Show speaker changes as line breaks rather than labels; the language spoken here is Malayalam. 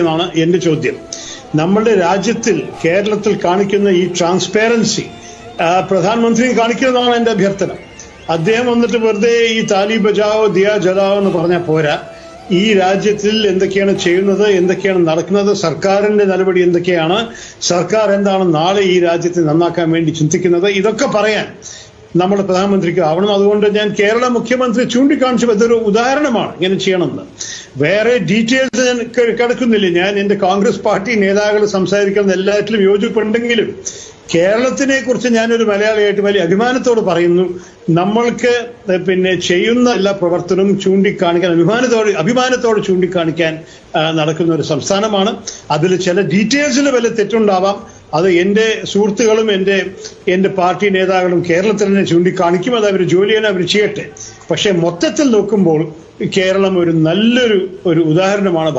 എന്നാണ് എന്റെ ചോദ്യം. നമ്മളുടെ രാജ്യത്തിൽ കേരളത്തിൽ കാണിക്കുന്ന ഈ ട്രാൻസ്പെറൻസി പ്രധാനമന്ത്രിയും കാണിക്കുന്നതാണ് എന്റെ അഭ്യർത്ഥന. അദ്ദേഹം വന്നിട്ട് വെറുതെ ഈ താലി ബജാവോ ദിയാ ജലാവോ എന്ന് പറഞ്ഞാൽ പോരാ. ഈ രാജ്യത്തിൽ എന്തൊക്കെയാണ് ചെയ്യുന്നത്, എന്തൊക്കെയാണ് നടക്കുന്നത്, സർക്കാരിന്റെ നടപടി എന്തൊക്കെയാണ്, സർക്കാർ എന്താണ് നാളെ ഈ രാജ്യത്തെ നന്നാക്കാൻ വേണ്ടി ചിന്തിക്കുന്നത്, ഇതൊക്കെ പറയാൻ നമ്മുടെ പ്രധാനമന്ത്രിക്ക് ആവണം. അതുകൊണ്ട് ഞാൻ കേരള മുഖ്യമന്ത്രി ചൂണ്ടിക്കാണിച്ചു ഇതൊരു ഉദാഹരണമാണ് ഇങ്ങനെ ചെയ്യണമെന്ന്. വേറെ ഡീറ്റെയിൽസ് ഞാൻ കിടക്കുന്നില്ല. ഞാൻ എന്റെ കോൺഗ്രസ് പാർട്ടി നേതാക്കൾ സംസാരിക്കുന്ന എല്ലാറ്റിലും യോജിപ്പുണ്ടെങ്കിലും കേരളത്തിനെ കുറിച്ച് ഞാനൊരു മലയാളിയായിട്ട് വലിയ അഭിമാനത്തോട് പറയുന്നു. നമ്മൾക്ക് ചെയ്യുന്ന എല്ലാ പ്രവർത്തനവും ചൂണ്ടിക്കാണിക്കാൻ അഭിമാനത്തോട് ചൂണ്ടിക്കാണിക്കാൻ നടക്കുന്ന ഒരു സംസ്ഥാനമാണ്. അതിൽ ചില ഡീറ്റെയിൽസിൽ വല്ല തെറ്റുണ്ടാവാം. അത് എന്റെ സുഹൃത്തുക്കളും എന്റെ പാർട്ടി നേതാക്കളും കേരളത്തിൽ തന്നെ ചൂണ്ടിക്കാണിക്കും. അത് അവർ ജോലിയാണ്, അവർ ചെയ്യട്ടെ. പക്ഷെ മൊത്തത്തിൽ നോക്കുമ്പോൾ കേരളം ഒരു നല്ലൊരു ഉദാഹരണമാണ്.